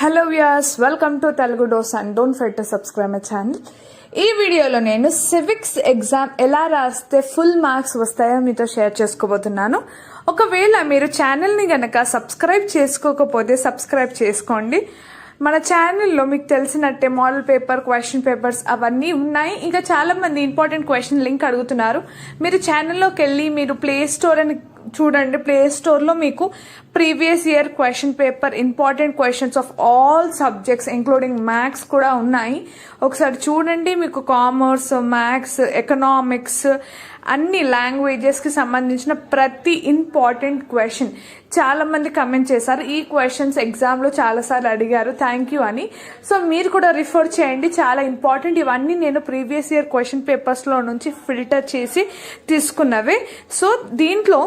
Hello viewers, welcome to Telugu dose and don't forget to subscribe my channel. ఈ వీడియోలో నేను civics exam ఎలా రాస్తే ఫుల్ మార్క్స్ వస్తాయో మీతో షేర్ చేసుకోబోతున్నాను. ఒకవేళ మీరు ఛానల్ని గనక సబ్స్క్రైబ్ చేసుకోకపోతే సబ్స్క్రైబ్ చేసుకోండి. మన ఛానల్లో మీకు తెలిసినట్టే మోడల్ పేపర్, క్వశ్చన్ పేపర్స్ అవన్నీ ఉన్నాయి. ఇంకా చాలా మంది ఇంపార్టెంట్ క్వశ్చన్ లింక్ అడుగుతున్నారు. మీరు ఛానల్లోకి వెళ్ళి మీరు ప్లే స్టోర్ అని చూడండి. ప్లే స్టోర్లో మీకు previous year question paper, important questions of all subjects including maths కూడా ఉన్నాయి. ఒకసారి చూడండి. మీకు కామర్స్, మ్యాథ్స్, ఎకనామిక్స్, అన్ని లాంగ్వేజెస్కి సంబంధించిన ప్రతి ఇంపార్టెంట్ క్వశ్చన్ చాలా మంది కమెంట్ చేశారు. ఈ క్వశ్చన్స్ ఎగ్జామ్లో చాలాసార్లు అడిగారు, థ్యాంక్ యూ అని. సో మీరు కూడా రిఫర్ చేయండి, చాలా ఇంపార్టెంట్. ఇవన్నీ నేను ప్రీవియస్ ఇయర్ క్వశ్చన్ పేపర్స్లో నుంచి ఫిల్టర్ చేసి తీసుకున్నవే. సో దీంట్లో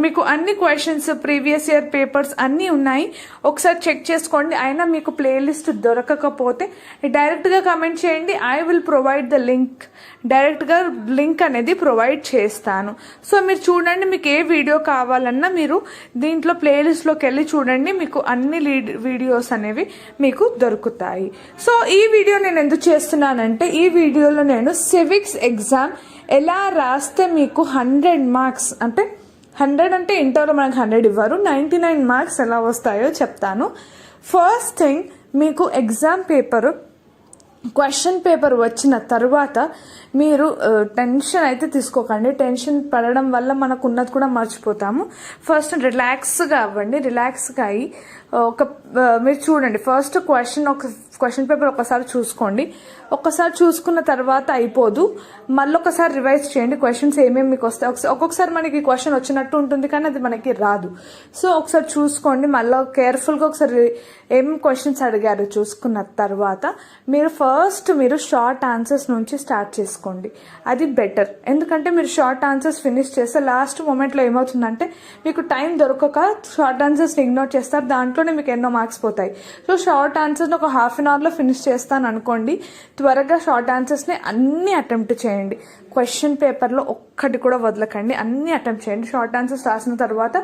మీకు అన్ని క్వశ్చన్స్, ప్రీవియస్ ఇయర్ పేపర్స్ అన్నీ ఉన్నాయి. ఒకసారి చెక్ చేసుకోండి. అయినా మీకు ప్లేలిస్ట్ దొరకకపోతే డైరెక్ట్గా కమెంట్ చేయండి. I will provide the link. డైరెక్ట్గా లింక్ అనేది ప్రొవైడ్ చేస్తాను. సో మీరు చూడండి. మీకు ఏ వీడియో కావాలన్నా మీరు దీంట్లో ప్లేలిస్ట్లోకి వెళ్ళి చూడండి. మీకు అన్ని వీడియోస్ అనేవి మీకు దొరుకుతాయి. సో ఈ వీడియో నేను ఎందుకు చేస్తున్నానంటే, ఈ వీడియోలో నేను సివిక్స్ ఎగ్జామ్ ఎలా రాస్తే మీకు 100 మార్క్స్, అంటే 100 అంటే ఇంటర్లో మనకు 100 ఇవ్వరు, 99 మార్క్స్ ఎలా వస్తాయో చెప్తాను. ఫస్ట్ థింగ్, మీకు ఎగ్జామ్ పేపర్, క్వశ్చన్ పేపర్ వచ్చిన తర్వాత మీరు టెన్షన్ అయితే తీసుకోకండి. టెన్షన్ పడడం వల్ల మనకు ఉన్నది కూడా మర్చిపోతాము. ఫస్ట్ రిలాక్స్గా అవ్వండి. రిలాక్స్గా అయ్యి మీరు చూడండి. ఫస్ట్ క్వశ్చన్ పేపర్ ఒకసారి చూసుకోండి. ఒక్కసారి చూసుకున్న తర్వాత అయిపోదు, మళ్ళీ ఒకసారి రివైజ్ చేయండి. క్వశ్చన్స్ ఏమేమి మీకు వస్తాయి. ఒక్కొక్కసారి మనకి క్వశ్చన్ వచ్చినట్టు ఉంటుంది కానీ అది మనకి రాదు. సో ఒకసారి చూసుకోండి. మళ్ళీ కేర్ఫుల్గా ఒకసారి ఏం క్వశ్చన్స్ అడిగారు చూసుకున్న తర్వాత మీరు షార్ట్ ఆన్సర్స్ నుంచి స్టార్ట్ చేసుకోండి. అది బెటర్. ఎందుకంటే మీరు షార్ట్ ఆన్సర్స్ ఫినిష్ చేస్తే లాస్ట్ మూమెంట్లో ఏమవుతుందంటే మీకు టైం దొరకక షార్ట్ ఆన్సర్స్ని ఇగ్నోర్ చేస్తారు. దాంట్లోనే మీకు ఎన్నో మార్క్స్ పోతాయి. సో షార్ట్ ఆన్సర్ని ఒక ½ అన్ అవర్లో ఫినిష్ చేస్తాను అనుకోండి. త్వరగా షార్ట్ ఆన్సర్స్ని అన్ని అటెంప్ట్ చేయండి. క్వశ్చన్ పేపర్లో ఒక్కటి కూడా వదలకండి, అన్ని అటెంప్ట్ చేయండి. షార్ట్ ఆన్సర్స్ రాసిన తర్వాత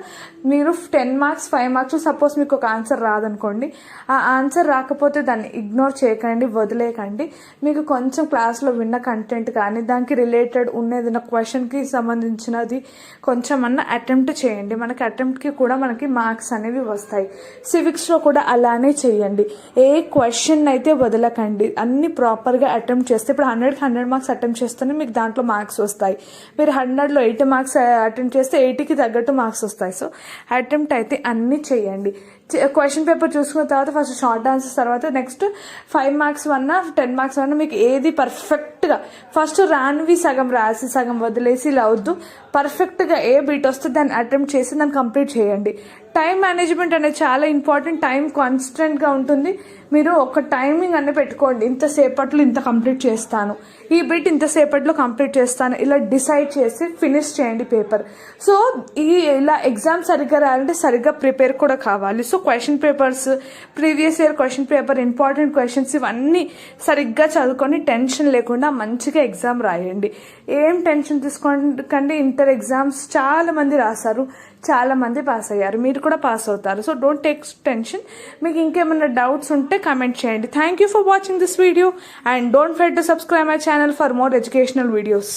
మీరు 10 మార్క్స్, 5 మార్క్స్, సపోజ్ మీకు ఒక ఆన్సర్ రాదనుకోండి, ఆ ఆన్సర్ రాకపోతే దాన్ని ఇగ్నోర్ చేయకండి, వదిలేయకండి. మీకు కొంచెం క్లాస్లో విన్న కంటెంట్ కానీ దానికి రిలేటెడ్ ఉన్నది క్వశ్చన్కి సంబంధించినది కొంచెం అన్న అటెంప్ట్ చేయండి. మనకి అటెంప్ట్కి కూడా మనకి మార్క్స్ అనేవి వస్తాయి. సివిక్స్లో కూడా అలానే చేయండి. ఏ క్వశ్చన్ అయితే వదలకండి, అన్ని ప్రాపర్గా అటెంప్ట్ చేస్తే, ఇప్పుడు 100కి 100 మార్క్స్ అటెంప్ట్ చేస్తేనే మీకు దాంట్లో మార్క్స్ వస్తాయి. మీరు 100లో 80 మార్క్స్ అటెంప్ట్ చేస్తే 80కి తగ్గట్టు మార్క్స్ వస్తాయి. సో అటెంప్ట్ అయితే అన్ని చేయండి. క్వశ్చన్ పేపర్ చూసుకున్న తర్వాత ఫస్ట్ షార్ట్ ఆన్సర్స్, తర్వాత నెక్స్ట్ 5 మార్క్స్ అన్నా 10 మార్క్స్ అన్నా మీకు ఏది పర్ఫెక్ట్గా, ఫస్ట్ రానివి సగం రాసి సగం వదిలేసి ఇలా వద్దు. పర్ఫెక్ట్గా ఏ బీట్ వస్తే దాన్ని అటెంప్ట్ చేసి దాన్ని కంప్లీట్ చేయండి. టైం మేనేజ్మెంట్ అనేది చాలా ఇంపార్టెంట్. టైం కాన్స్టెంట్గా ఉంటుంది. మీరు ఒక టైమింగ్ అన్నీ పెట్టుకోండి. ఇంతసేపట్లో ఇంత కంప్లీట్ చేస్తాను, ఈ బిట్ ఇంతసేపట్లో కంప్లీట్ చేస్తాను, ఇలా డిసైడ్ చేసి ఫినిష్ చేయండి పేపర్. సో ఇలా ఎగ్జామ్ సరిగ్గా రాయాలంటే సరిగ్గా ప్రిపేర్ కూడా కావాలి. So question papers, previous year question paper, important questions ఇవన్నీ సరిగ్గా చదువుకొని టెన్షన్ లేకుండా మంచిగా ఎగ్జామ్ రాయండి. ఏం టెన్షన్ తీసుకోకండి. ఇంటర్ ఎగ్జామ్స్ చాలా మంది రాశారు, చాలా మంది పాస్ అయ్యారు. మీరు కూడా పాస్ అవుతారు. So don't take tension. మీకు ఇంకేమైనా డౌట్స్ ఉంటే కమెంట్ చేయండి. Thank you for watching this video and don't forget to subscribe my channel for more educational videos.